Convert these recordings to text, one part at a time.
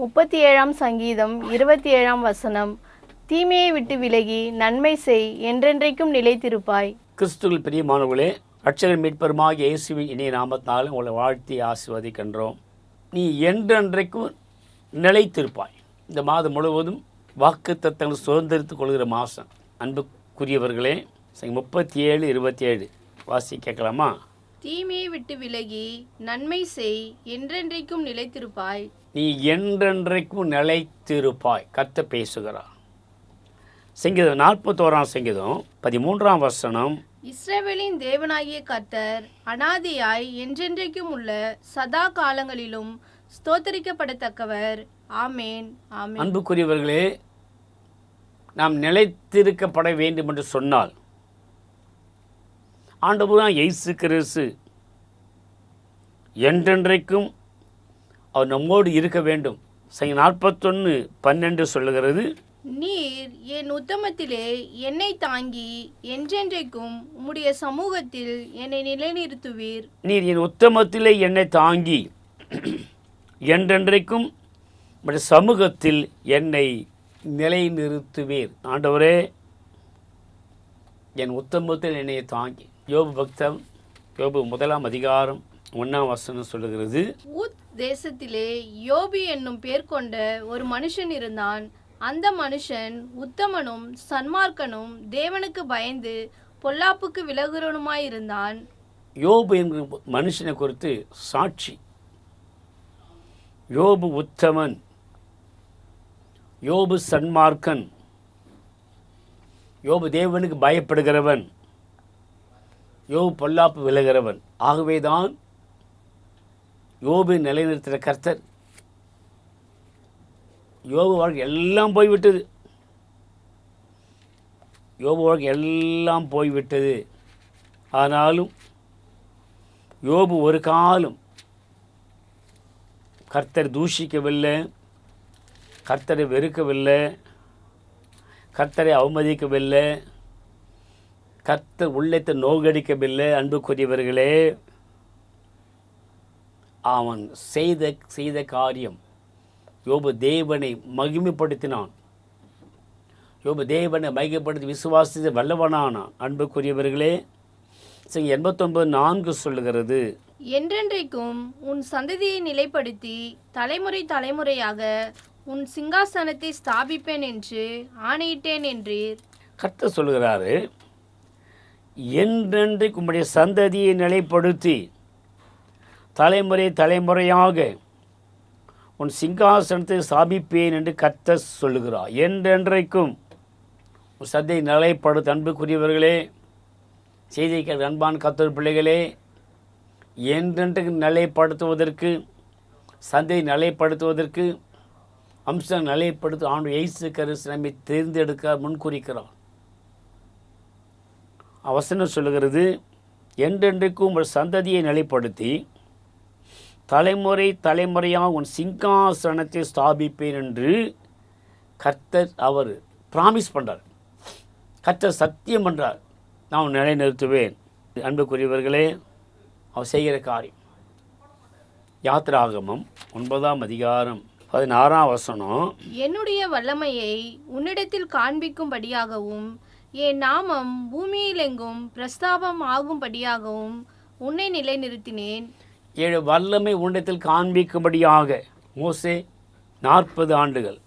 37 சங்கீதம் 27 தீமையை விட்டு விலகி நன்மை செய், என்றென்றைக்கும் நிலைத்திருப்பாய். கிறிஸ்துவில் பிரியமானவர்களே, இரட்சகர் மீட்பருமாகிய இயேசுவின் இனிய நாமத்தினாலும் உங்களை வாழ்த்தி ஆசீர்வதிக்கின்றோம். நீ என்றென்றைக்கும் நிலைத்திருப்பாய். இந்த மாதம் முழுவதும் வாக்குத்தத்தங்களை சுதந்திரித்துக் கொள்கிற மாதம். அன்புக்குரியவர்களே, 37:27 வாசி கேட்கலாமா? தீமையை விட்டு விலகி நன்மை செய், என்றென்றைக்கும் நிலைத்திருப்பாய். நீ என்றென்றைக்கும் நிலைத்திருப்பாய். கர்த்தர் பேசுகிறார். சங்கீதம் 41 சங்கீதம் 13 இஸ்ரவேலின் தேவனாகிய கர்த்தர் அநாதியாய் என்றென்றைக்கும் உள்ள சதா காலங்களிலும் ஸ்தோத்தரிக்கப்படத்தக்கவர். ஆமேன், ஆமேன். அன்புக்குரியவர்களே, நாம் நிலைத்திருக்கப்பட வேண்டும் என்று சொன்னால் ஆண்டவராகிய இயேசு கிறிஸ்து என்றென்றைக்கும் அவர் நம்மோடு இருக்க வேண்டும். 41:12 சொல்லுகிறது, நீர் என் உத்தமத்திலே என்னை தாங்கி என்றென்றைக்கும் உம்முடைய சமூகத்தில் என்னை நிலைநிறுத்துவீர். நீர் என் உத்தமத்திலே என்னை தாங்கி என்றென்றைக்கும் உம்முடைய சமூகத்தில் என்னை நிலைநிறுத்துவீர். ஆண்டவரே, என் உத்தமத்தில் என்னை தாங்கி. யோபு பக்தன், யோபு 1 சொல்லுகிறது, ஊத் தேசத்திலே யோபு என்னும் பேர் கொண்ட ஒரு மனுஷன் இருந்தான். அந்த மனுஷன் உத்தமனும் சன்மார்க்கனும் தேவனுக்கு பயந்து பொல்லாப்புக்கு விலகுறவனுமாயிருந்தான். யோபு என்கிற மனுஷனை குறித்து சாட்சி. யோபு உத்தமன், யோபு சன்மார்க்கன், யோபு தேவனுக்கு பயப்படுகிறவன், யோபு பொல்லாப்பு விலகிறவன். ஆகவேதான் யோபு நிலைநிறுத்தின கர்த்தர். யோபு வாழ்க்கை எல்லாம் போய்விட்டது. யோபு வாழ்க்கை எல்லாம் போய்விட்டது. ஆனாலும் யோபு ஒரு காலம் கர்த்தரை தூஷிக்கவில்லை, கர்த்தரை வெறுக்கவில்லை, கர்த்தரை அவமதிக்கவில்லை, கர்த்தர் உள்ளத்தை நோகடிக்கவில்லை. அன்புக்குரியவர்களே, அவன் செய்த காரியம், யோபு தேவனை மகிமைப்படுத்தினான். யோபு தேவனை மகிமைப்படுத்தி விசுவாசித்து வல்லவனானான். அன்புக்குரியவர்களே, 89:4 சொல்லுகிறது, என்றென்றைக்கும் உன் சந்ததியை நிலைப்படுத்தி தலைமுறை தலைமுறையாக உன் சிங்காசனத்தை ஸ்தாபிப்பேன் என்று ஆணையிட்டேன் என்றீர். கர்த்தர் சொல்லுகிறாரு, என்றென்றைக்கு உம்முடைய சந்ததியை நிலைப்படுத்தி தலைமுறை தலைமுறையாக உன் சிங்காசனத்தை ஸ்தாபிப்பேன் என்று கர்த்தர் சொல்லுகிறார். என்றென்றைக்கும் உன் சந்தையை நிலைப்படுத்த. அன்புக்குரியவர்களே, செய்திகள் அன்பான கர்த்தர் பிள்ளைகளே, என்றென்றைக்கு நிலைப்படுத்துவதற்கு, சந்தையை நிலைப்படுத்துவதற்கு, அம்சம் நிலைப்படுத்த ஆண்டு இயேசு கிறிஸ்து நம்மை தேர்ந்தெடுக்க முன்குறிக்கிறார். வசனம் சொல்லுகிறது, என்றென்றைக்கும் உங்கள் சந்ததியை நிலைப்படுத்தி தலைமுறை தலைமுறையாக உன் சிங்காசனத்தை ஸ்தாபிப்பேன் என்று கர்த்தர் அவர் ப்ராமிஸ் பண்ணுறார். கர்த்தர் சத்தியம் பண்ணுறார், நான் நிலைநிறுத்துவேன். அன்புக்குரியவர்களே, அவர் செய்கிற காரியம். யாத்திராகமம் 9:16 என்னுடைய வல்லமையை உன்னிடத்தில் காண்பிக்கும்படியாகவும் என் நாமம் பூமியிலெங்கும் பிரஸ்தாபம் ஆகும்படியாகவும் உன்னை நிலைநிறுத்தினேன். 7 வல்லமை உன்னிடத்தில் காண்பிக்கும்படியாக. மோசே 40 ஆண்டுகள்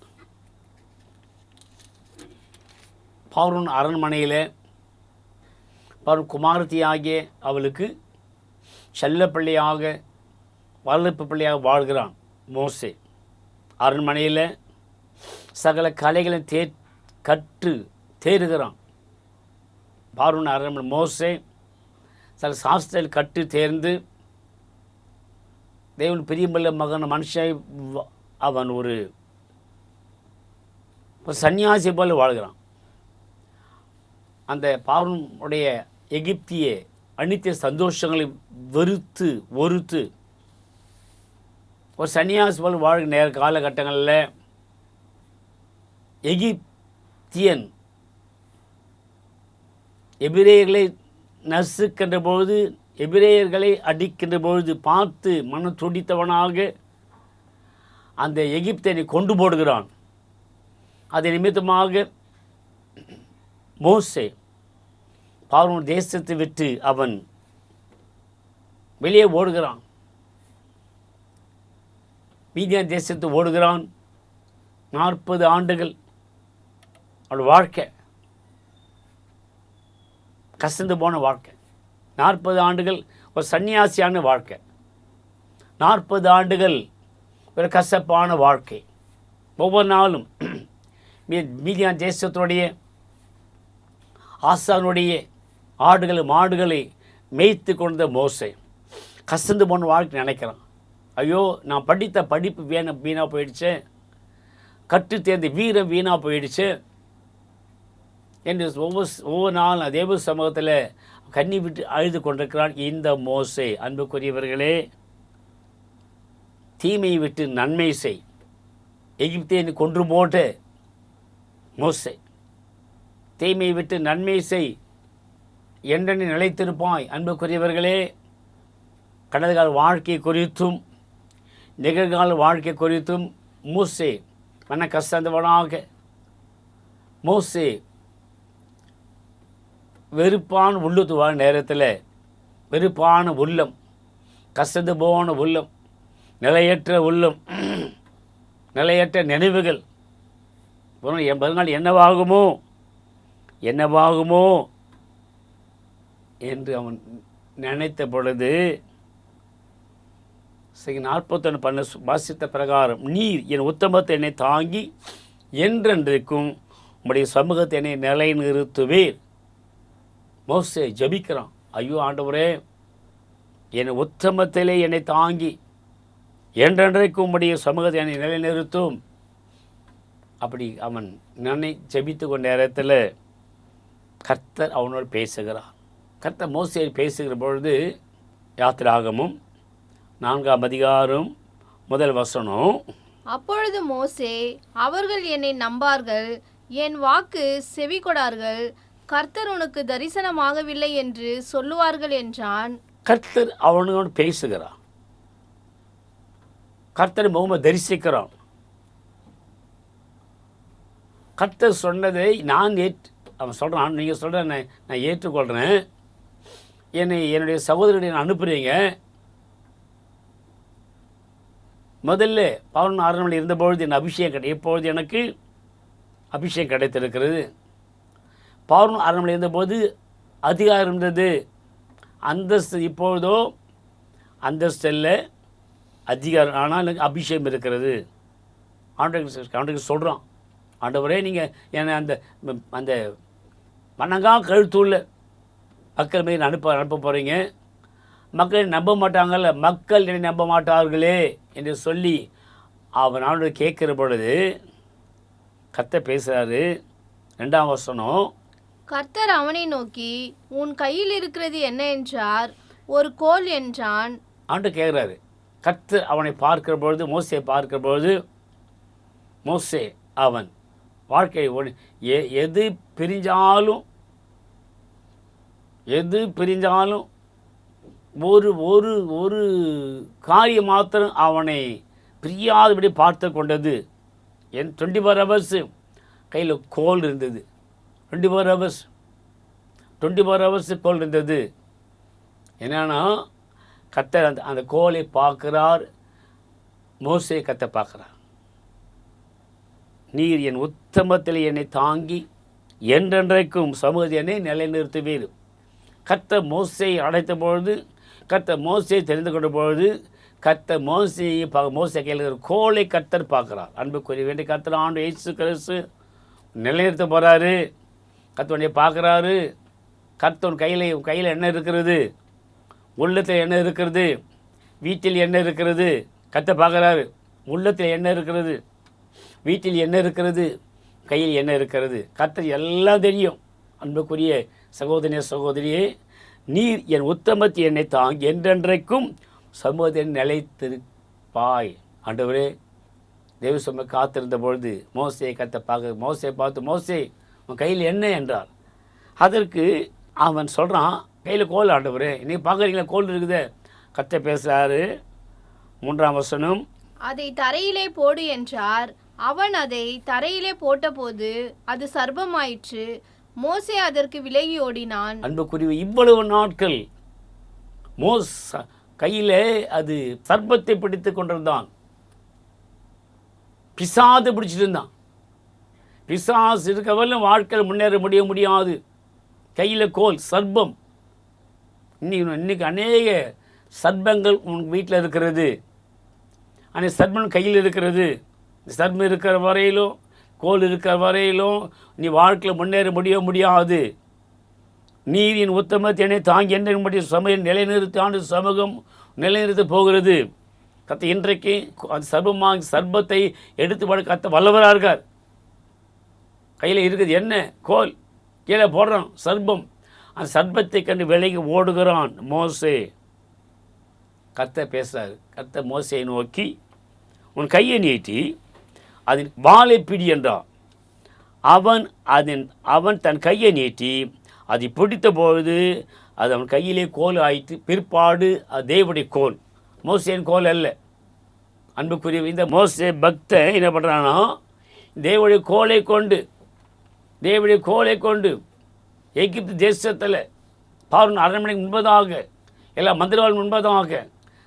பார்வோன் அரண்மனையில் பார்வோன் குமாரத்தியாகிய அவளுக்கு செல்லப்பிள்ளையாக, வளர்ப்பு பிள்ளையாக வாழ்கிறான். மோசே அரண்மனையில் சகல கலைகளை கற்று தேறுகிறான். பார்வோன் அரண்மனை மோசே சில சாஸ்திரத்தில் கற்று தேர்ந்து தேவன் பிரியமுள்ள மகன் மனுஷன் அவன் ஒரு சன்னியாசி போல வாழ்கிறான். அந்த பார்வோனுடைய எகிப்திய அனைத்து சந்தோஷங்களை வெறுத்து ஒருத்து ஒரு சன்னியாசி போல வாழ்கிற நேர காலகட்டங்களில் எகிப்தியன் எபிரேயர்களை நசுக்கின்ற பொழுது, எபிரேயர்களை அடிக்கின்ற பொழுது பார்த்து மனம் துடித்தவனாக அந்த எகிப்தியனை கொண்டு போடுகிறான். அது நிமித்தமாக மோசே பார்வோன் தேசத்தை விட்டு அவன் வெளியே ஓடுகிறான். மீதியான் தேசத்தை ஓடுகிறான். 40 ஆண்டுகள் அவள் வாழ்க்கை கசந்து போன வாழ்க்கை. 40 ஆண்டுகள் ஒரு சன்னியாசியான வாழ்க்கை. 40 ஆண்டுகள் ஒரு கசப்பான வாழ்க்கை. ஒவ்வொரு நாளும் மீதியான் தேசத்துடைய ஆசானுடைய ஆடுகளை மாடுகளை மேய்த்து கொண்ட மோசே கசந்து போன வாழ்க்கை நினைக்கிறான். ஐயோ, நான் படித்த படிப்பு வீணாக போயிடுச்சு, கற்று தேர்ந்த வீரம் வீணாக போயிடுச்சு என்று ஒவ்வொரு நாளும் தேவ சமூகத்தில் கண்ணி விட்டு அழுது கொண்டிருக்கிறான் இந்த மோசே. அன்புக்குரியவர்களே, தீமையை விட்டு நன்மை செய், எகிப்தியனை கொன்று போட்டு மோசே, தீமையை விட்டு நன்மை செய், என்றென்று நிலைத்திருப்பாய். அன்புக்குரியவர்களே, கடந்த கால வாழ்க்கை குறித்தும் நிகழ்கால வாழ்க்கை குறித்தும் மோசே மன கசந்தவனாக, மோசே வெறுப்பான உள்ளத்து வாழ நேரத்தில் வெறுப்பான உள்ளம், கசந்து போன உள்ளம், நிலையற்ற உள்ளம், நிலையற்ற நினைவுகள், என் பதினாள் என்னவாகுமோ என்னவாகுமோ என்று அவன் நினைத்த பொழுது 41:12 வாசித்த பிரகாரம், நீர் என் உத்தமத்தை என்னை தாங்கி என்றென்றைக்கும் உம்முடைய சமூகத்தை என்னை நிலைநிறுத்துவீர். மோசே ஜபிக்கிறான். ஐயோ ஆண்டவரே, என் உத்தமத்திலே என்னை தாங்கி என்றென்றைக்கும் உம்முடைய சமூகத்தை என்னை நிலைநிறுத்தும். அப்படி அவன் ஜபித்து கொண்ட நேரத்தில் கர்த்தர் அவனோடு பேசுகிறார். கர்த்தர் மோசே பேசுகிற பொழுது யாத்திராகமும் 4ஆம் அதிகாரம் 1 வசனம், அப்பொழுது மோசே, அவர்கள் என்னை நம்பார்கள், என் வாக்கு செவி கொடார்கள், கர்த்தர் உனக்கு தரிசனமாகவில்லை என்று சொல்லுவார்கள் என்றான். கர்த்தர் அவனோடு பேசுகிறான். கர்த்தர் முகமது தரிசிக்கிறான். கர்த்தர் சொன்னதை அவன் சொல்கிறான், நீங்கள் சொல்கிற நான் ஏற்றுக்கொள்கிறேன், என்னுடைய சகோதரனை நான் அனுப்புகிறீங்க. முதல்ல பார்வோன் அரண்மனையில் இருந்தபொழுது என் அபிஷேகம் இப்பொழுது எனக்கு அபிஷேகம் கிடைத்திருக்கிறது. பார்வோன் அரண்மனையில் இருந்தபோது அதிகாரம் இருந்தது, அந்தஸ்து. இப்பொழுதோ அந்தஸ்து இல்லை, அதிகாரம். ஆனால் எனக்கு அபிஷேகம் இருக்கிறது. ஆண்டவருக்கு சொல்கிறான், ஆண்டவரே, நீங்கள் என்னை அந்த மனங்கா கழுத்துள்ள மக்கள் மீது அனுப்ப போகிறீங்க. மக்கள் நம்ப மாட்டாங்கல்ல, மக்கள் என்னை நம்ப மாட்டார்களே என்று சொல்லி அவன் ஆண்டவர் கேட்கிற பொழுது கர்த்தர் பேசுகிறாரு. 2ஆம் வசனம், கர்த்தர் அவனை நோக்கி, உன் கையில் இருக்கிறது என்ன என்றார். ஒரு கோல் என்றான். ஆண்டவர் கேட்குறாரு. கர்த்தர் அவனை பார்க்கிற பொழுது, மோசே பார்க்கிற பொழுது, மோசே அவன் வாழ்க்கை எது பிரிஞ்சாலும் ஒரு ஒரு ஒரு காரியம் மாத்திரம் அவனை பிரியாதபடி பார்த்து கொண்டது. 24 ஹவர்ஸ் கையில் கோல் இருந்தது. 24 ஹவர்ஸ் கோல் இருந்தது. என்னன்னா, கர்த்தர் அந்த கோலை பார்க்கிறார். மோசே கர்த்தர் பார்க்கிறார். நீர் என் உத்தமத்தில் என்னை தாங்கி என்றென்றைக்கும் சமூகத்தை என்னை நிலைநிறுத்துவீர். கர்த்தர் மோசேயை அழைத்த பொழுது, கர்த்தர் மோசேயை தெரிந்து கொண்ட பொழுது, கர்த்தர் மோசே கையில் கோலை கர்த்தர் பார்க்குறார். அன்புக்குரிய வேண்டிய கர்த்தர் ஆண்டு இயேசு கிறிஸ்து நிலைநிறுத்த போகிறாரு. கர்த்தர் பார்க்குறாரு. கர்த்தர் கையில் என்ன இருக்கிறது, உள்ளத்தில் என்ன இருக்கிறது, வீட்டில் என்ன இருக்கிறது, கர்த்தர் பார்க்குறாரு. உள்ளத்தில் என்ன இருக்கிறது, வீட்டில் என்ன இருக்கிறது, கையில் என்ன இருக்கிறது, கர்த்தர் எல்லாம் தெரியும். அன்புக்குரிய சகோதரியே, நீர் என் உத்தமத்தை என்னை தாங்கி என்றென்றைக்கும் சமூகத்தை நிலைத்திருப்பாய். ஆண்டவரே, தேவ சமூக காத்திருந்த பொழுது மோசே மோசே பார்த்து, மோசே உன் கையில் என்ன என்றார். அதற்கு அவன் சொல்கிறான், கையில் கோல் ஆண்டவரே, நீங்கள் பார்க்குறீங்களா கோல் இருக்குது. கர்த்தர் பேசுகிறாரு. 3ஆம் வசனம், அதை தரையிலே போடு என்றார். அவன் அதை தரையிலே போட்டபோது அது சர்ப்பமாயிற்று. மோசே அதற்கு விலகி ஓடினான். அன்புக்குரிய இவ்வளவு நாட்கள் கையிலே அது சர்ப்பத்தை பிடித்து கொண்டிருந்தான். பிசாது பிடிச்சிட்டு இருந்தான். பிசாசு இருக்கவரையும் வாழ்க்கையில் முன்னேற முடியாது. கையில் கோல் சர்ப்பம். இன்னைக்கு அநேக சர்ப்பங்கள் உன் வீட்டில் இருக்கிறது. அநேக சர்ப்பம் கையில் இருக்கிறது. சர்ப்பம் இருக்கிற வரையிலும் கோல் இருக்கிற வரையிலும் நீ வாழ்க்கையில் முன்னேற முடியாது. நீரின் உத்தமத்தை என்னை தாங்கி என்னுடைய சமயம் நிலைநிறுத்தாண்டு சமூகம் நிலைநிறுத்த போகிறது. கத்த இன்றைக்கு அது சர்ப்பத்தை எடுத்து கத்த வல்லவராக இருக்கார். கையில் இருக்குது என்ன? கோல். கீழே போடுறான் சர்ப்பம். அந்த சர்ப்பத்தை கண்டு விலகி ஓடுகிறான் மோசே. கத்த பேசுறாரு. கத்த மோசையை நோக்கி உன் கையை நீட்டி அதன் வாளை பிடி என்றான். அவன் தன் கையை நீட்டி அதை பிடித்த பொழுது அது அவன் கையிலே கோல் ஆயிட்டு. பிற்பாடு அது தேவனுடைய கோல், மோசேன் கோல் அல்ல. அன்புக்குரிய இந்த மோசே பக்தன் என்ன பண்ணுறான்னா, தேவனுடைய கோலை கொண்டு எகிப்து தேசத்தில் பார்வன் அரண்மனைக்கு முன்பதாக, எல்லா மந்திரவாள் முன்பதாக,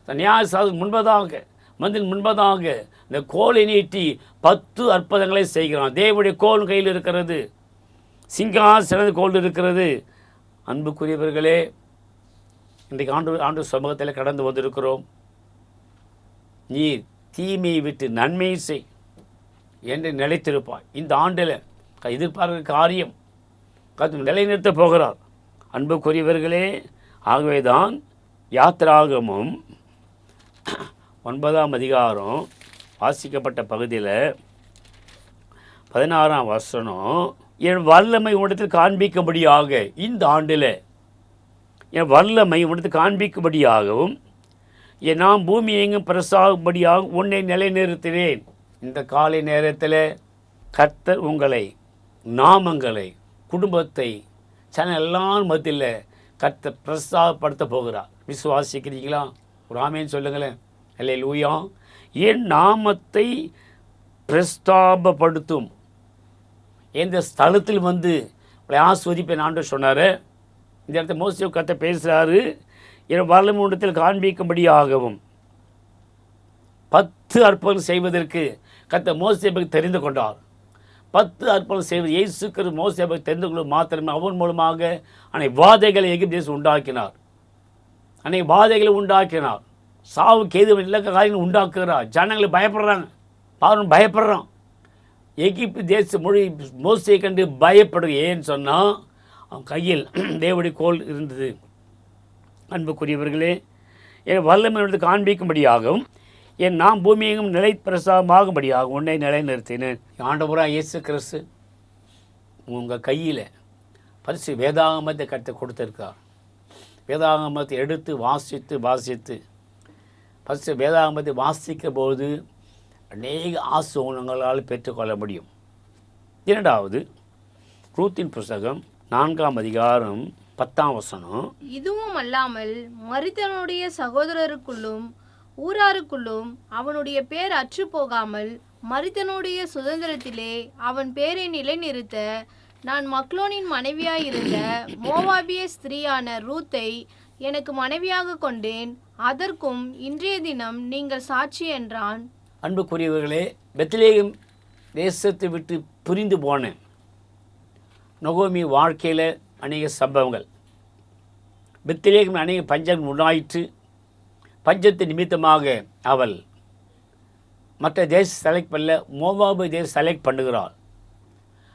நியாயசாஸ்திரம் முன்பதாக, மந்திரி முன்பதாக இந்த கோலை நீட்டி 10 அற்புதங்களை செய்கிறான். தேவனுடைய கோல் கையில் இருக்கிறது. சிங்காசனது கோல் இருக்கிறது. அன்புக்குரியவர்களே, இன்றைக்கு ஆண்டு சமூகத்தில் கடந்து வந்திருக்கிறோம். நீர் தீமையை விட்டு நன்மையை செய் என்று நிலைத்திருப்பாய். இந்த ஆண்டில் எதிர்பார்க்கிற காரியம் நிலைநிறுத்த போகிறார். அன்புக்குரியவர்களே, ஆகவேதான் யாத்திராகமம் 9ஆம் அதிகாரம் வாசிக்கப்பட்ட பகுதியில் 16ஆம் வசனம், என் வல்லமை உன்னிடத்தில் காண்பிக்கும்படியாக இந்த ஆண்டில் என் வல்லமை உன்னிடத்தில் காண்பிக்கும்படியாகவும் நாம் பூமி எங்கும் பிரசாகும்படியாக உன்னை நிலைநிறுத்தினேன். இந்த காலை நேரத்தில் கர்த்தர் உங்களை, நாமங்களை, குடும்பத்தை, எல்லாரும் மத்தியில் கர்த்தர் பிரசாதப்படுத்த போகிறார். விசுவாசிக்கிறீங்களா? ஒரு ஆமேன்னு சொல்லுங்களேன். அல்லேலூயா. என் நாமத்தை பிரஸ்தாபப்படுத்தும் எந்த ஸ்தலத்தில் வந்து உங்களை ஆஸ்வதிப்பேன் ஆண்டு சொன்னார். இந்த இடத்துல மோசே கர்த்தர் பேசுகிறாரு. என் வல்லமை உன்னிடத்தில் காண்பிக்கும்படியாகவும் 10 அற்புதம் செய்வதற்கு கர்த்தர் மோசேயை தெரிந்து கொண்டார். 10 அற்புதம் செய்வது இயேசு கிறிஸ்து மோசேயை தெரிந்து கொள்வது மாத்திரமே. அவன் மூலமாக அன்னைக்கு வாதைகளை எகிப்து தேசம் உண்டாக்கினார். அன்னைக்கு வாதைகளை உண்டாக்கினார். சாவுக்கு எது இல்லை காரியங்கள் உண்டாக்குகிறார். ஜனங்களை பயப்படுறாங்க. பாவம் பயப்படுறான். எகிப்து தேசம் மொழி மோசையை கண்டு பயப்படுது. ஏன்னு சொன்னால் அவன் கையில் தேவனுடைய கோல் இருந்தது. அன்புக்குரியவர்களே, என் வல்லமை காண்பிக்கும்படியாகவும் நாம் பூமியெங்கும் நிலை பிரசாதமாகும்படியாக உன்னை நிலைநிறுத்தினேன். ஆண்டவராக இயேசு கிறிஸ்து உங்கள் கையில் பரிசு வேதாகமத்தை கற்று கொடுத்துருக்கார். வேதாகமத்தை எடுத்து வாசித்து பரிசு வேதாகமத்தை வாசிக்க போது அநேக ஆசீர்வாதங்களால் பெற்றுக்கொள்ள முடியும். 2வது ரூத்தின் புஸ்தகம் 4ஆம் அதிகாரம் 10ஆம் வசனம், இதுவும் அல்லாமல் மரித்தவனுடைய சகோதரருக்குள்ளும் ஊராருக்குள்ளும் அவனுடைய பேர் அற்று போகாமல் மரித்தனுடைய சுதந்திரத்திலே அவன் பேரை நிலைநிறுத்த நான் மக்லோனின் மனைவியாயிருந்த மோவாபிய ஸ்திரீயான ரூத்தை எனக்கு மனைவியாக கொண்டேன். அதற்கும் இன்றைய தினம் நீங்கள் சாட்சி என்றான். அன்புக்குரியவர்களே, பெத்லேகம் தேசத்தை விட்டு பிரிந்து போன நகோமி வாழ்க்கையில் அநேக சம்பவங்கள். பெத்லேகம் அநேக பஞ்சம் உண்டாயிற்று. பஞ்சத்து நிமித்தமாக அவள் மற்ற தேசம் செலக்ட் பண்ணல, மோவாபு தேசம் செலக்ட் பண்ணுகிறாள்.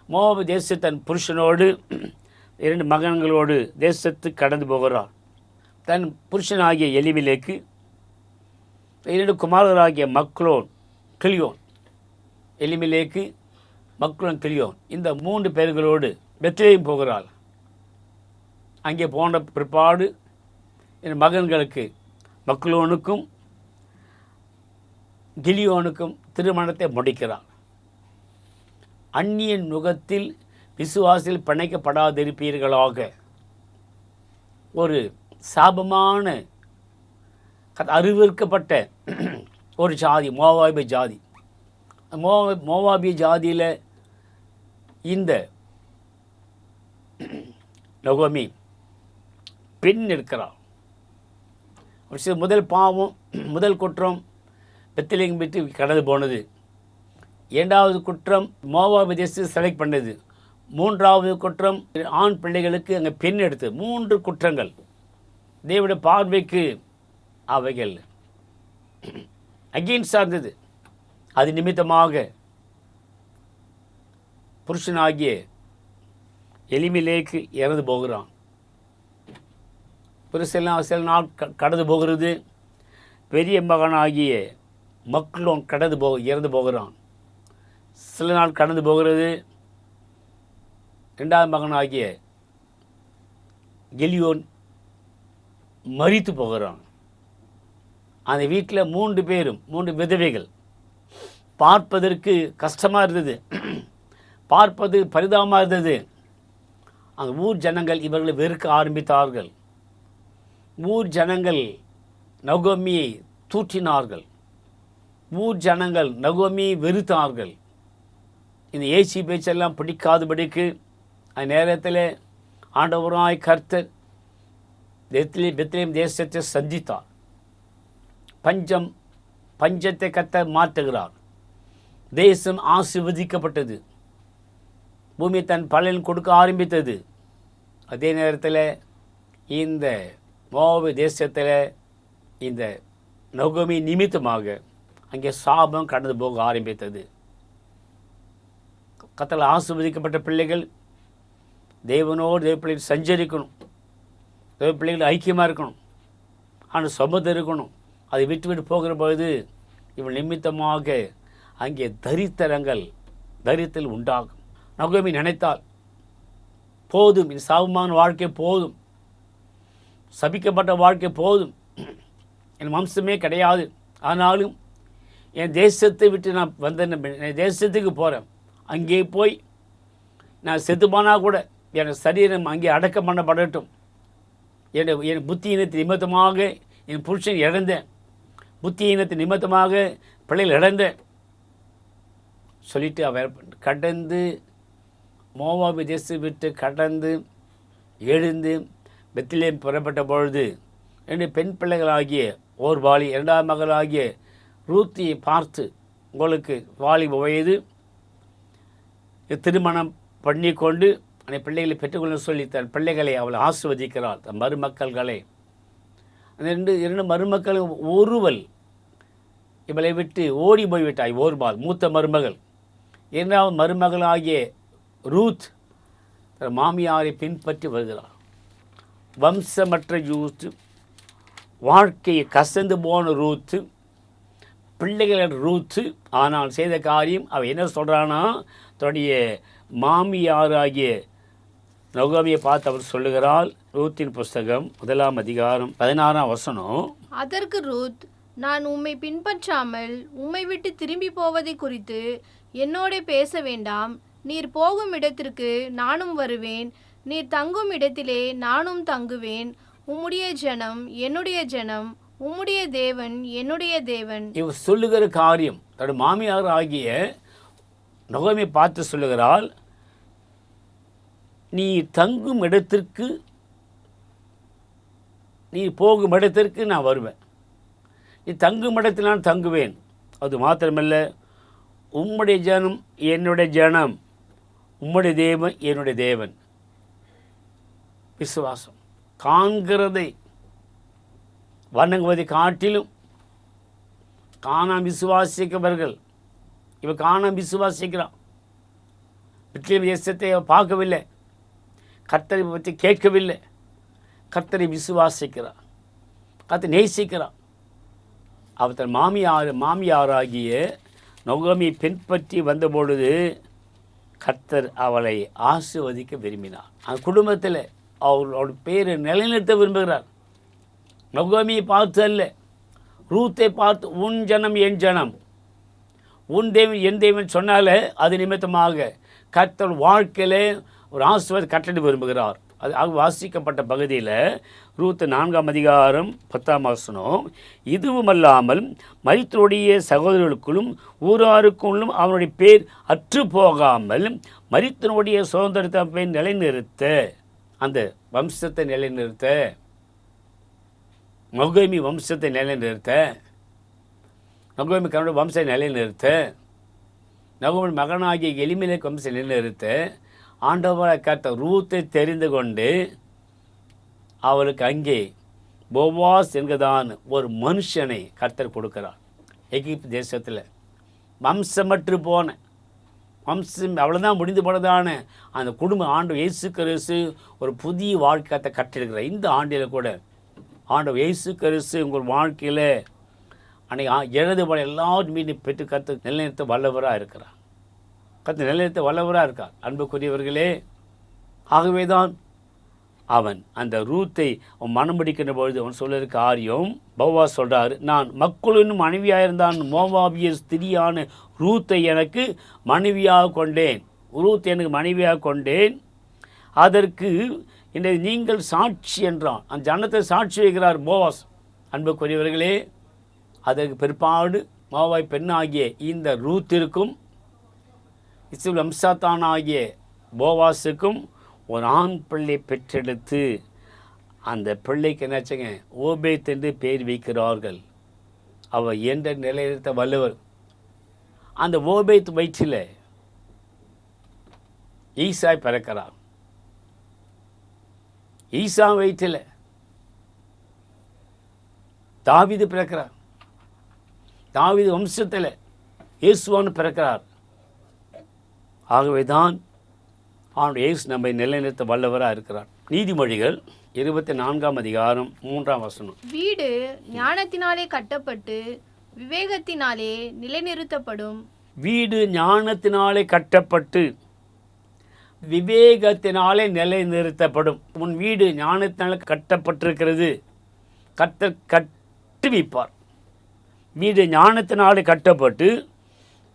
மோவாபு தேச தன் புருஷனோடு 2 மகன்களோடு தேசத்துக்கு கடந்து போகிறாள். தன் புருஷனாகிய எலிமெலேக்கு 2 குமாரராகிய மக்லோன், கிளியோன், எலிமெலேக்கு, மக்லோன், கிளியோன், இந்த 3 பேர்களோடு பெத்லேகம் போகிறாள். அங்கே போன பிற்பாடு என் மகன்களுக்கு மக்லோனுக்கும் கிலியோனுக்கும் திருமணத்தை முடிக்கிறார். அந்நியன் நுகத்தில் விசுவாசில் பிணைக்கப்படாதிருப்பீர்களாக ஒரு சாபமான அருவருக்கப்பட்ட ஒரு ஜாதி, மோவாபிய ஜாதி. மோவாபிய ஜாதியில் இந்த நகோமி பெண் இருக்கிறார். முதல் பாவம், முதல் குற்றம் பெத்லெகேம் விட்டு கடந்து போனது. இரண்டாவது குற்றம் மோவாபு தேசத்தை செலக்ட் பண்ணது. மூன்றாவது குற்றம் ஆண் பிள்ளைகளுக்கு அங்கே பெண் எடுத்தது. 3 குற்றங்கள் தேவனுடைய பார்வைக்கு அவைகள் அகெயின்ஸ்டாக இருந்தது. அது நிமித்தமாக புருஷனாகிய எலிமெலேக்கு இறந்து போகிறான். சில நாள் கடந்து போகிறது. பெரிய மகனாகிய மக்லோன் இறந்து போகிறான். சில நாள் கடந்து போகிறது. 2வது மகனாகிய கிலியோன் மரித்து போகிறான். அந்த வீட்டில் 3 பேரும் 3 விதவைகள். பார்ப்பதற்கு கஷ்டமாக இருந்தது, பார்ப்பது பரிதாபமாக இருந்தது. அந்த ஊர் ஜனங்கள் இவர்களை வெறுக்க ஆரம்பித்தார்கள். ஊர் ஜனங்கள் நகோமியை தூற்றினார்கள். ஊர் ஜனங்கள் நகோமியை வெறுத்தார்கள். இந்த ஏசி பேச்செல்லாம் பிடிக்காதபடிக்கு அந்த நேரத்தில் ஆண்டவராய் கர்த்தர் பெத்லெகேம் தேசத்தை சந்தித்தார். பஞ்சத்தை கர்த்தர் மாற்றுகிறார். தேசம் ஆசீர்வதிக்கப்பட்டது. பூமி தன் பலன் கொடுக்க ஆரம்பித்தது. அதே நேரத்தில் இந்த மோவாபு தேசத்தில் இந்த நகோமி நிமித்தமாக அங்கே சாபம் கடந்து போக ஆரம்பித்தது. கர்த்தரால் ஆசீர்வதிக்கப்பட்ட பிள்ளைகள் தேவனோடு தேவ பிள்ளைகள் சஞ்சரிக்கணும். தேவ பிள்ளைகள் ஐக்கியமாக இருக்கணும். ஆனால் சமூகத்தில் இருக்கணும். அதை விட்டு விட்டு போகிற பொழுது இவள் நிமித்தமாக அங்கே தரித்தல் உண்டாகும். நகோமி நினைத்தால் போதும், இந்த சாபமான வாழ்க்கை போதும், சபிக்கப்பட்ட வாழ்க்கை போதும், என் வம்சமே கிடையாது, ஆனாலும் என் தேசத்தை விட்டு நான் என் தேசத்துக்கு போகிறேன். அங்கே போய் நான் செத்துப்பானா கூட என் சரீரம் அங்கே அடக்கம் பண்ணப்படட்டும். என் புத்தியினத்தின் நிமித்தமாக என் புருஷன் இழந்தேன், புத்தியினத்தின் நிமித்தமாக பிள்ளைகள் இழந்தேன் சொல்லிட்டு அவர் கடந்து மோவாபு தேசத்தை விட்டு கடந்து எழுந்து பெத்லெகேம் புறப்பட்ட பொழுது 2 பெண் பிள்ளைகளாகிய ஓர்பாலி 2வது மகளாகிய ரூத்தியை பார்த்து, உங்களுக்கு வாலிப வயது, திருமணம் பண்ணி கொண்டு அந்த பிள்ளைகளை பெற்றுக்கொள்ள சொல்லி தன் பிள்ளைகளை அவளை ஆசீர்வதிக்கிறாள், தன் மருமக்கள்களை. அந்த 2 மருமக்களும் ஒருவள் இவளை விட்டு ஓடி போய்விட்டாய். ஓர்பால் மூத்த மருமகள். 2வது மருமகளாகிய ரூத் தன் மாமியாரை பின்பற்றி வருகிறார். வம்சமற்ற ரூத்து, வாழ்க்கையை கசந்து போன ரூத்து, பிள்ளைகள ரூத்து. ஆனால் செய்த காரியம் அவள் என்ன சொல்கிறான்னா, தன்னுடைய மாமியாராகிய நகோமியை பார்த்து அவர் சொல்லுகிறாள். ரூத்தின் புஸ்தகம் 1ஆம் அதிகாரம் 16ஆம் வசனம். அதற்கு ரூத், நான் உம்மை பின்பற்றாமல் உம்மை விட்டு திரும்பி போவதை குறித்து என்னோட பேச வேண்டாம். நீர் போகும் இடத்திற்கு நானும் வருவேன், நீர் தங்கும் இடத்திலே நானும் தங்குவேன். உம்முடைய ஜனம் என்னுடைய ஜனம், உம்முடைய தேவன் என்னுடைய தேவன். இவர் சொல்லுகிற காரியம் தன்னுடைய மாமியார் ஆகிய நகோமி பார்த்து சொல்லுகிறாள், நீ தங்கும் இடத்திற்கு, நீ போகும் இடத்திற்கு நான் வருவேன், நீ தங்கும் இடத்தில் நான் தங்குவேன். அது மாத்திரமல்ல, உம்முடைய ஜனம் என்னுடைய ஜனம், உம்முடைய தேவன் என்னுடைய தேவன். விசுவாசம் காண்கிறதை வணங்குவதை காட்டிலும் காணாம விசுவாசிக்கிறவர்கள், இவன் காணாம விசுவாசிக்கிறான். பெத்லெகேம் தேசத்தை பார்க்கவில்லை, கர்த்தரை பற்றி கேட்கவில்லை, கர்த்தரை விசுவாசிக்கிறான், கர்த்தரை நேசிக்கிறான். அவர் தன் மாமியாராகிய நகோமியை பின்பற்றி வந்தபொழுது கர்த்தர் அவளை ஆசீர்வதிக்க விரும்பினார். அந்த குடும்பத்தில் அவளோட பேரை நிலைநிறுத்த விரும்புகிறார். நகோமியை பார்த்து அல்ல, ரூத்தை பார்த்து, உன் ஜனம் என் ஜனம், உன் தேவன் என் தேவன் சொன்னாலே அது நிமித்தமாக கர்த்தர் வாழ்க்கையில் ஒரு ஆசீர்வாதம் கட்டளை விரும்புகிறார். அது வாசிக்கப்பட்ட பகுதியில் ரூத் 4ஆம் அதிகாரம் 10ஆம் வசனம், இதுவுமல்லாமல் மரித்தோருடைய சகோதரர்களுக்குள்ளும் ஊராருக்குள்ளும் அவனுடைய பேர் அற்று போகாமல் மரித்தனுடைய சுதந்திரத்தை நிலைநிறுத்த, அந்த வம்சத்தை நிலைநிறுத்த, நகோமி வம்சத்தை நிலைநிறுத்த, நகோமி கணவனுடைய வம்சத்தை நிலைநிறுத்த, நகோமி மகனாகிய எலிமெலேக் வம்சத்தை நிலைநிறுத்த ஆண்டவராய் கர்த்தர் ரூத்தை தெரிந்து கொண்டு அவளுக்கு அங்கே போவாஸ் என்கிறதான ஒரு மனுஷனை கர்த்தர் கொடுக்கிறார். எகிப்து தேசத்தில் வம்சமற்று போன வம்சம் அவ்வளோதான் முடிந்து போனதான அந்த குடும்ப ஆண்டவர் இயேசு கிறிஸ்து ஒரு புதிய வாழ்க்கையை கட்டிருக்கிறார். இந்த ஆண்டில் கூட ஆண்டவர் இயேசு கிறிஸ்து உங்கள் வாழ்க்கையில் அன்றைக்கி எழுது போல எல்லாரும் மீது பெற்று கற்று நிலைநிறுத்த வல்லவராக இருக்கிறார். கற்று நிலைநிறுத்த வல்லவராக இருக்கார். அன்புக்குரியவர்களே, ஆகவே தான் அவன் அந்த ரூத்தை அவன் மனம் பிடிக்கின்ற பொழுது அவன் சொல்லிருக்க காரியம் போவாஸ் சொல்கிறார், நான் மக்களும் மனைவியாக இருந்தான் மோவாபிய ஸ்திரியான ரூத்தை எனக்கு மனைவியாக கொண்டேன். ரூத் எனக்கு மனைவியாக கொண்டேன். அதற்கு இன்றைக்கு நீங்கள் சாட்சி என்றான். அந்த ஜனத்தை சாட்சி வைக்கிறார் போவாஸ். அன்புக்குரியவர்களே, அதற்கு பிற்பாடு மோவாய் பெண்ணாகிய இந்த ரூத்திற்கும் இஸ்ரவேல் வம்சத்தானாகிய போவாஸுக்கும் ஒரு ஆண் பிள்ளை பெற்றெடுத்து அந்த பிள்ளைக்கு என்னாச்சுங்க ஓபேத் என்று பேர் வைக்கிறார்கள். அவர் என்ற நிலைநிறுத்த வல்லவர். அந்த ஓபேத் வயிற்றில் ஈசாய் பிறக்கிறார். ஈசா வயிற்றில் தாவீது பிறக்கிறார். தாவீது வம்சத்தில் இயேசுவான்னு பிறக்கிறார். ஆகவே தான் அவனுடைய இயேசு நம்மை நிலைநிறுத்த வல்லவராக இருக்கிறார். நீதிமொழிகள் 24ஆம் அதிகாரம் 3ஆம் வசனம், வீடு ஞானத்தினாலே கட்டப்பட்டு விவேகத்தினாலே நிலைநிறுத்தப்படும். வீடு ஞானத்தினாலே கட்டப்பட்டு விவேகத்தினாலே நிலைநிறுத்தப்படும். உன் வீடு ஞானத்தினாலே கட்டப்பட்டிருக்கிறது. கர்த்தர் கட்டுவிப்பார். வீடு ஞானத்தினாலே கட்டப்பட்டு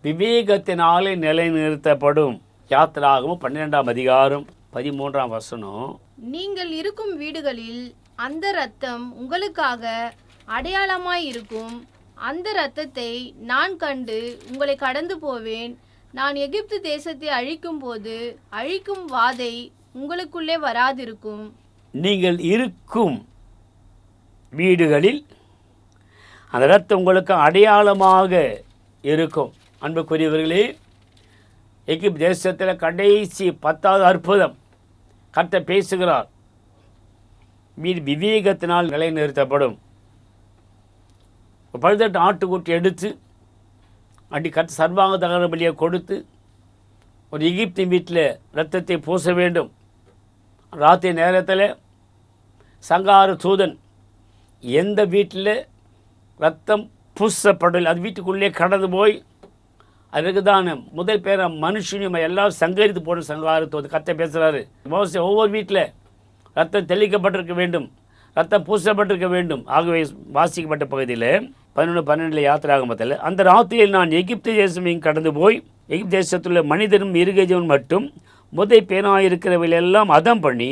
விவேகத்தினாலே நிலைநிறுத்தப்படும். யாத்திராகமம் 12ஆம் அதிகாரம் 13ஆம் வசனம், நீங்கள் இருக்கும் வீடுகளில் அந்த இரத்தம் உங்களுக்காக அடையாளமாய் இருக்கும். அந்த இரத்தத்தை நான் கண்டு உங்களை கடந்து போவேன். நான் எகிப்து தேசத்தை அழிக்கும் போது அழிக்கும் வாதை உங்களுக்குள்ளே வராதிருக்கும். நீங்கள் இருக்கும் வீடுகளில் அந்த இரத்தம் உங்களுக்கு அடையாளமாக இருக்கும். அன்புக்குரியவர்களே, எகிப்து தேசத்தில் கடைசி 10வது அற்புதம் கர்த்தர் பேசுகிறார். வீடு விவேகத்தினால் நிலைநிறுத்தப்படும். பழுதட்டு ஆட்டுக்குட்டி எடுத்து அடி கர்த்தர் சர்வாங்க தகன பலியை கொடுத்து ஒரு எகிப்தின் வீட்டில் இரத்தத்தை பூச வேண்டும். ராத்திரி நேரத்தில் சங்கார தூதன் எந்த வீட்டில் ரத்தம் பூசப்படல் அது வீட்டுக்குள்ளே கடந்து போய் அதுக்கு தான் முதல் பேரை மனுஷனையும் எல்லாம் சங்கரித்து போன சங்காரத்தோடு கத்தை பேசுகிறாரு. மோசே ஒவ்வொரு வீட்டில் ரத்தம் தெளிக்கப்பட்டிருக்க வேண்டும், ரத்தம் பூசப்பட்டிருக்க வேண்டும். ஆகவே வாசிக்கப்பட்ட பகுதியில் 11:12 யாத்திராகமத்தில், அந்த ராத்திரியில் நான் எகிப்து தேசம் கடந்து போய் எகிப்து தேசத்துள்ள மனிதனும் மிருகஜீவன் மட்டும் முதல் பேராயிருக்கிறவர்கள் எல்லாம் அதம் பண்ணி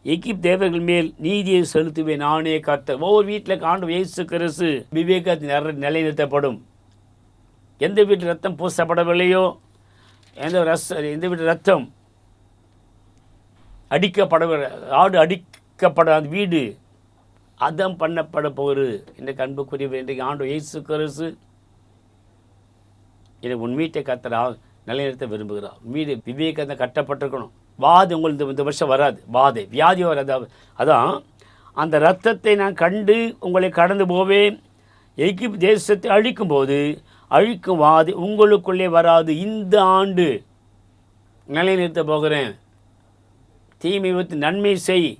எகிப்து தேவர்கள் மேல் நீதியை செலுத்துவேன் நானே கர்த்தர். ஒவ்வொரு வீட்டில் ஆண்டவர் இயேசு கிறிஸ்து விவேகத்தின் நிலைநிறுத்தப்படும். எந்த வீட்டில் ரத்தம் பூசப்படவில்லையோ, எந்த வீட்டில் ரத்தம் ஆடு அடிக்கப்பட அந்த வீடு அதம் பண்ணப்பட போகிறது. இன்றைக்கு அன்புக்குரிய இன்றைக்கு ஆண்டவர் இயேசு கிறிஸ்து எனக்கு உன் வீட்டை கர்த்தர் நிலைநிறுத்த விரும்புகிறார். வீடு விவேகத்தை கட்டப்பட்டிருக்கணும். வாது உங்களுக்கு இந்த வருஷம் வராது, வாதை வியாதி வராது. அதான் அந்த இரத்தத்தை நான் கண்டு உங்களை கடந்து போவேன். எகிப்து தேசத்தை அழிக்கும்போது அழிக்கும் வாது உங்களுக்குள்ளே வராது. இந்த ஆண்டு நிலைநிறுத்த போகிறேன். தீமை விட்டு நன்மை செய்,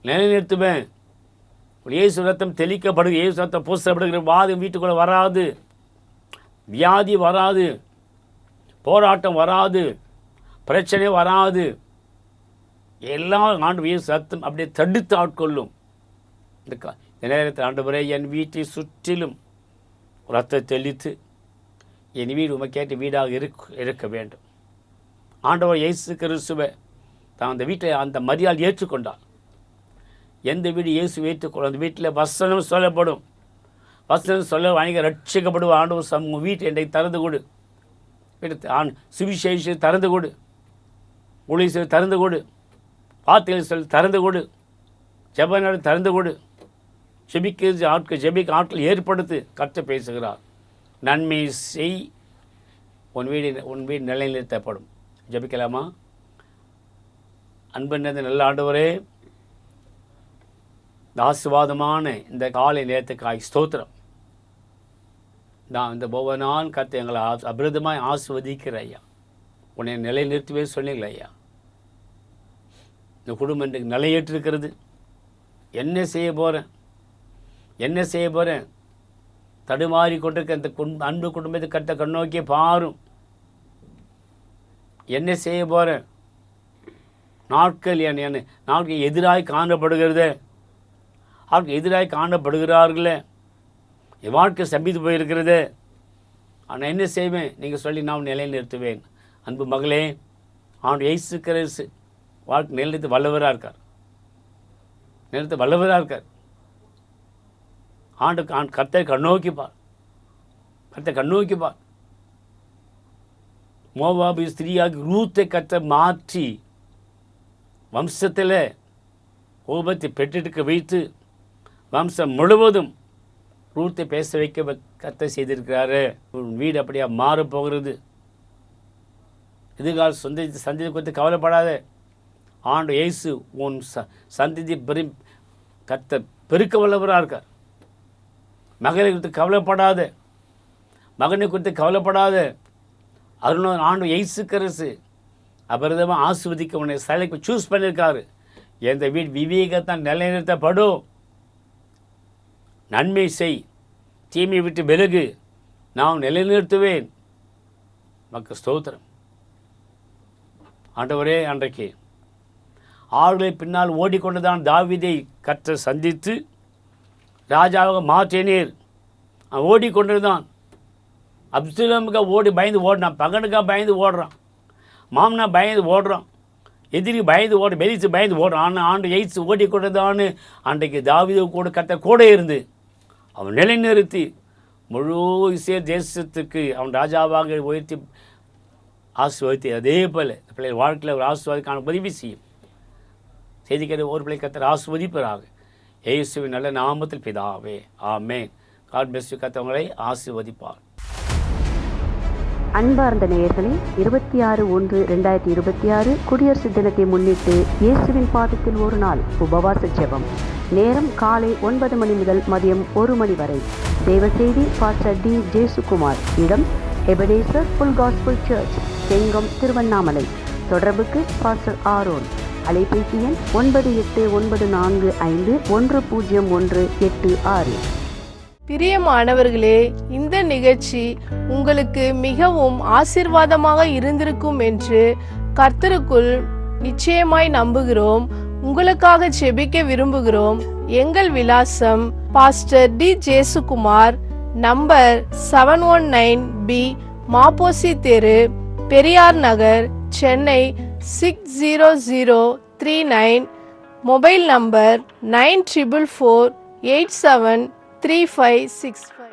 நிலைநிறுத்துவேன். இயேசு ரத்தம் தெளிக்கப்படுது, இயேசு ரத்தம் பூசப்படுகிற வாது வீட்டுக்குள்ளே வராது, வியாதி வராது, போராட்டம் வராது, பிரச்சனை வராது. எல்லாம் ஆண்டு இயேசு ரத்தம் அப்படியே தடுத்து ஆட்கொள்ளும். இந்த நேரத்தில் ஆண்டவரே என் வீட்டை சுற்றிலும் ரத்தத்தை தெளித்து என் வீடு உமக்கேற்ற வீடாக இருக்க வேண்டும். ஆண்டவர் இயேசு கிறிஸ்துவை தான் அந்த வீட்டில் அந்த மரியாதை ஏற்றுக்கொண்டாள். எந்த வீடு இயேசு ஏற்றுக்கொள்ளும் அந்த வீட்டில் வசனம் சொல்லப்படும். வசனம் சொல்ல அநேக ரட்சிக்கப்படுவோம். ஆண்டவர் சமூகம் வீட்டை இன்றைக்கு திறந்து கொடு, சுவிசேஷத்தை திறந்து கொடு, ஊழியத்தை திறந்து கொடு, வார்த்தைகளை சொல்லி திறந்து கொடு, ஜெப நாடு திறந்து கொடு, ஜெபிக்க ஆட்கள் ஏற்படுத்து. கர்த்தர் பேசுகிறார். நன்மை செய், உன் வீடு நிலைநிறுத்தப்படும். ஜெபிக்கலாமா? அன்பு நிறைந்த நல்ல ஆண்டவரே, இந்த ஆசீர்வாதமான இந்த காலை நேரத்துக்காய் ஸ்தோத்திரம். நான் இந்த ஒவ்வொரு நாள் கர்த்தர் எங்களை அபிரதமாய் ஆசீர்வதிக்கிற ஐயா. உன்னை நிலைநிறுத்துவே சொன்னீங்களே ஐயா. இந்த குடும்பம் இன்றைக்கு நிலையேற்றிருக்கிறது. என்ன செய்ய போகிறேன் தடுமாறி கொண்டிருக்க இந்த அன்பு குடும்பத்தை கர்த்தர் கண்ணோக்கி பாரும். என்ன செய்ய போகிறேன்? நாட்கள் எதிராய் காணப்படுகிறதே, அவருக்கு எதிராய் காணப்படுகிறார்களே, என் வாழ்க்கை சம்பித்து போயிருக்கிறது. ஆனால் என்ன செய்வேன்? நீங்கள் சொல்லி நான் நிலைநிறுத்துவேன். அன்பு மகளே, அவன் இயேசு கிறிஸ்து வாழ்க்கை நிலைநிறுத்த வல்லவராக இருக்கார். கர்த்தரை கண்ணோக்கிப்பார். மோவாபு ஸ்திரீயாகி ரூத்தை கர்த்தர் மாற்றி வம்சத்தில் கோபத்தை பெற்றெடுக்க வைத்து வம்சம் முழுவதும் ரூத்தை பேச வைக்க கர்த்தர் செய்திருக்கிறாரு. உன் வீடு அப்படியா மாறப்போகிறது. எதிர்கால சந்ததி குறித்து கவலைப்படாத. ஆண்டு இயேசு உன் சந்ததி கர்த்தர் பெருக்க வல்லவராக இருக்கார். மகனை குறித்து கவலைப்படாத. அருண் ஆண்டு இயேசு கிறிஸ்து அபரிதமாக ஆசீர்வதிக்க உன்னை சிலைக்கு சூஸ் பண்ணியிருக்காரு. எந்த வீடு விவேகத்தான் நிலைநிறுத்தப்படும். நன்மை செய், தீமையை விட்டு விலகு, நான் நிலைநிறுத்துவேன். மக்கள் ஸ்தோத்திரம். ஆண்டவரே, அன்றைக்கு ஆளுகளை பின்னால் ஓடிக்கொண்டுதான் தாவீதை கர்த்தர் சந்தித்து ராஜாவாக மாற்றினீர். அவன் ஓடிக்கொண்டிருந்தான். அப்சலோமுக்கு பயந்து ஓடினான். பகனுக்காக பயந்து ஓடுறான். மாமனா பயந்து ஓடுறான். எதிரி பயந்து பெரிசு பயந்து ஓடுறான். ஆனால் ஆண்டு எய்ஸ் ஓடிக்கொண்டதான்னு அன்றைக்கு தாவீது கூட கர்த்தர் கூட இருந்து அவன் நிலைநிறுத்தி முழு இஸ்ரவேல் தேசத்துக்கு அவன் ராஜாவாக உயர்த்தி ஆசீர்வதித்து, அதே போல் பிள்ளைகள் வாழ்க்கையில் ஒரு ஆசீர்வாதத்துக்கான உதவி செய்யும். செய்திக்கிற ஒரு பிள்ளை கர்த்தர் ஆசீர்வதிப்பதாக. இயேசுவின் நல்ல நாமத்தில் பிதாவே, ஆமென். God bless you. கர்த்தர் உங்களை ஆசீர்வதிப்பார். அன்பார்ந்த நேயர்களே, 26/1/2026 குடியரசு தினத்தை முன்னிட்டு இயேசுவின் பாதத்தில் ஒரு நாள் உபவாச ஜெபம். நேரம் காலை 9 மணி முதல் மதியம் 1 மணி வரை. தேவ செய்தி பாஸ்டர் டி. ஜேசுகுமார். இடம் Ebenezer full gospel church, Chengam, Tiruvannamalai. தொடர்புக்கு பாஸ்டர் ஆரோன். அலைபேசி எண் 9894510186. பிரியமானவர்களே, இந்த நிகழ்ச்சி உங்களுக்கு மிகவும் ஆசீர்வாதமாக இருந்திருக்கும் என்று கர்த்தருக்குள் நிச்சயமாய் நம்புகிறோம். உங்களுக்காக ஜெபிக்க விரும்புகிறோம். எங்கள் விலாசம் pastor D. Jesukumar, number 719B, மாப்போசி தெரு, பெரியார் நகர், சென்னை 60039. Mobile number 9448735356.